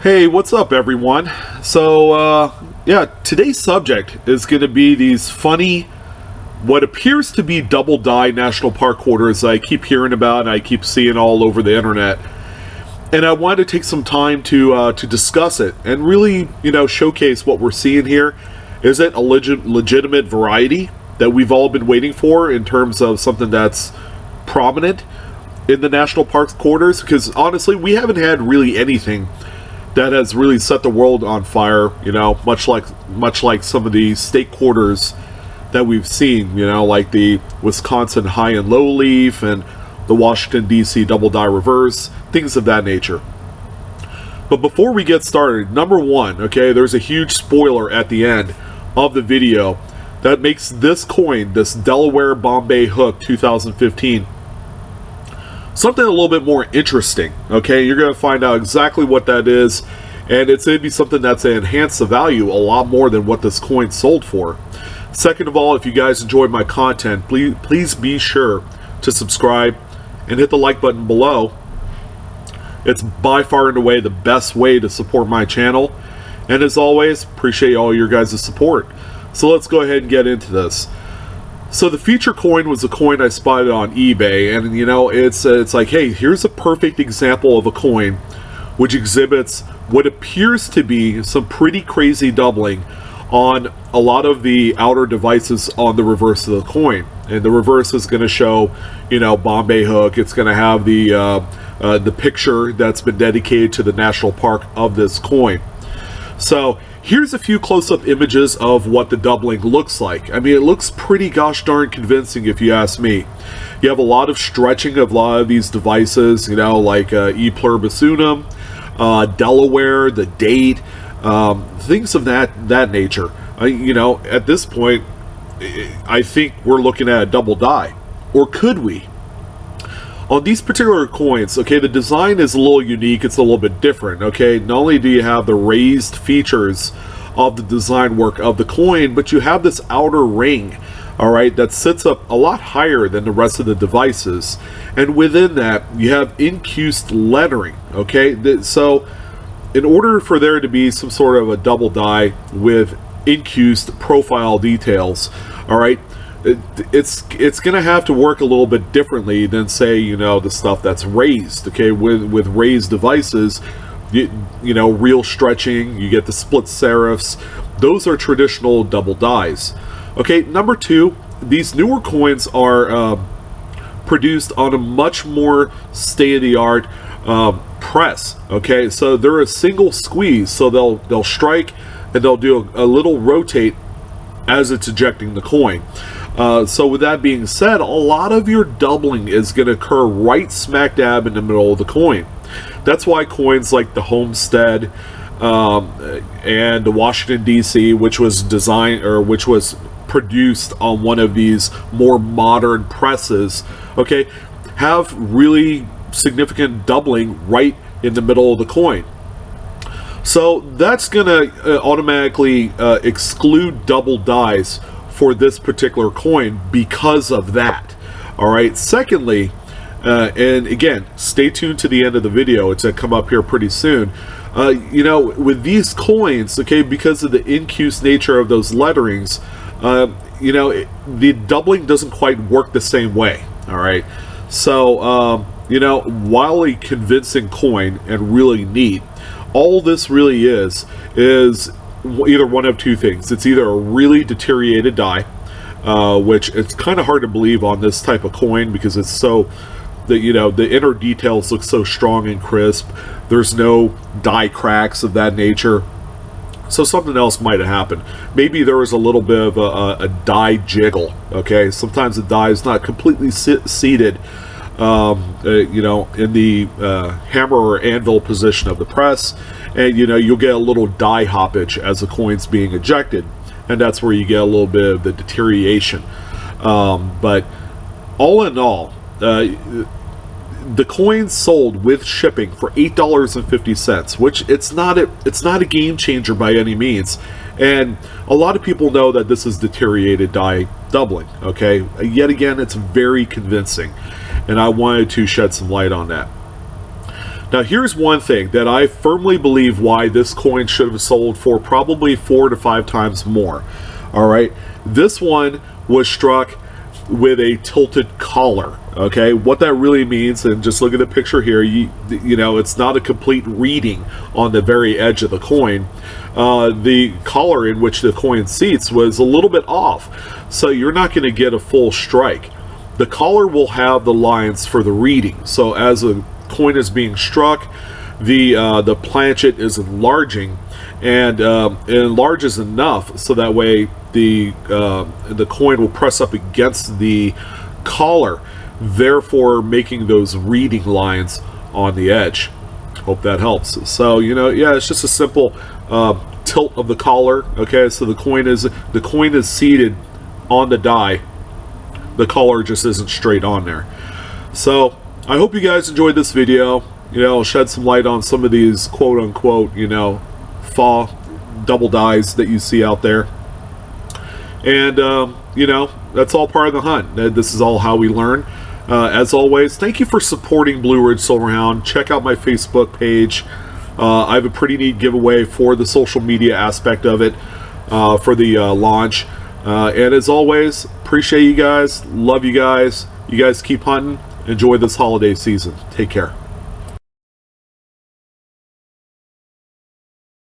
Hey, what's up, everyone? Yeah, today's subject is going to be these funny, what appears to be double die national park quarters I keep hearing about and I keep seeing all over the internet. And I wanted to take some time to discuss it and really, showcase what we're seeing here. Is it a legitimate variety that we've all been waiting for in terms of something that's prominent in the national parks quarters? Because honestly, we haven't had really anything that has really set the world on fire, much like some of the state quarters that we've seen, like the Wisconsin high and low leaf and the Washington DC double die reverse, things of that nature. But before we get started, number one, okay, there's a huge spoiler at the end of the video that makes this coin, this Delaware Bombay Hook 2015, something a little bit more interesting. Okay, you're going to find out exactly what that is, and it's going to be something that's going to enhance the value a lot more than what this coin sold for. Second of all, if you guys enjoy my content, please be sure to subscribe and hit the like button below. It's by far and away the best way to support my channel, and as always, appreciate all your guys' support. So let's go ahead and get into this. So the feature coin was a coin I spotted on eBay, and it's like, hey, here's a perfect example of a coin which exhibits what appears to be some pretty crazy doubling on a lot of the outer devices on the reverse of the coin. And the reverse is going to show, Bombay Hook. It's going to have the picture that's been dedicated to the national park of this coin. So here's a few close-up images of what the doubling looks like. I mean, it looks pretty gosh darn convincing if you ask me. You have a lot of stretching of a lot of these devices, like E pluribus unum, Delaware, the date, things of that nature. At this point, I think we're looking at a double die. Or could we? On these particular coins, okay, the design is a little unique, it's a little bit different, okay? Not only do you have the raised features of the design work of the coin, but you have this outer ring, all right, that sits up a lot higher than the rest of the devices. And within that, you have incused lettering, okay? So in order for there to be some sort of a double die with incused profile details, all right, it's going to have to work a little bit differently than, say, the stuff that's raised, okay? With raised devices, real stretching, you get the split serifs. Those are traditional double dies. Okay, number two, these newer coins are produced on a much more state-of-the-art press, okay? So they're a single squeeze, so they'll strike and they'll do a little rotate as it's ejecting the coin. So with that being said, a lot of your doubling is going to occur right smack dab in the middle of the coin. That's why coins like the Homestead and the Washington DC, which was produced on one of these more modern presses, okay, have really significant doubling right in the middle of the coin. So that's going to automatically exclude double dies for this particular coin because of that. All right. Secondly, and again, stay tuned to the end of the video. It's going to come up here pretty soon. With these coins, okay, because of the incused nature of those letterings, the doubling doesn't quite work the same way. All right. So, while a convincing coin and really neat, all this really is either one of two things. It's either a really deteriorated die, which it's kind of hard to believe on this type of coin because it's so, the inner details look so strong and crisp. There's no die cracks of that nature. So something else might have happened. Maybe there was a little bit of a die jiggle, okay? Sometimes the die is not completely seated, in the hammer or anvil position of the press, and you'll get a little die hoppage as the coin's being ejected, and that's where you get a little bit of the deterioration. But all in all, the coins sold with shipping for $8.50, which it's not a game changer by any means, and a lot of people know that this is deteriorated die doubling. Okay, yet again, it's very convincing, and I wanted to shed some light on that. Now, here's one thing that I firmly believe why this coin should have sold for probably 4 to 5 times more. All right, this one was struck with a tilted collar. Okay, what that really means, and just look at the picture here, you know, it's not a complete reading on the very edge of the coin. The collar in which the coin seats was a little bit off, so you're not going to get a full strike. The collar will have the lines for the reading, so as a coin is being struck, the planchet is enlarging, and it enlarges enough so that way the coin will press up against the collar, therefore making those reading lines on the edge. Hope that helps. So, you know, yeah, it's just a simple tilt of the collar. Okay, so the coin is seated on the die. The collar just isn't straight on there. So I hope you guys enjoyed this video. You know, I'll shed some light on some of these quote-unquote, you know, fall double dies that you see out there. And, you know, that's all part of the hunt. This is all how we learn. As always, thank you for supporting Blue Ridge Silverhound. Check out my Facebook page. I have a pretty neat giveaway for the social media aspect of it, for the launch. And as always, appreciate you guys. Love you guys. You guys keep hunting. Enjoy this holiday season. Take care.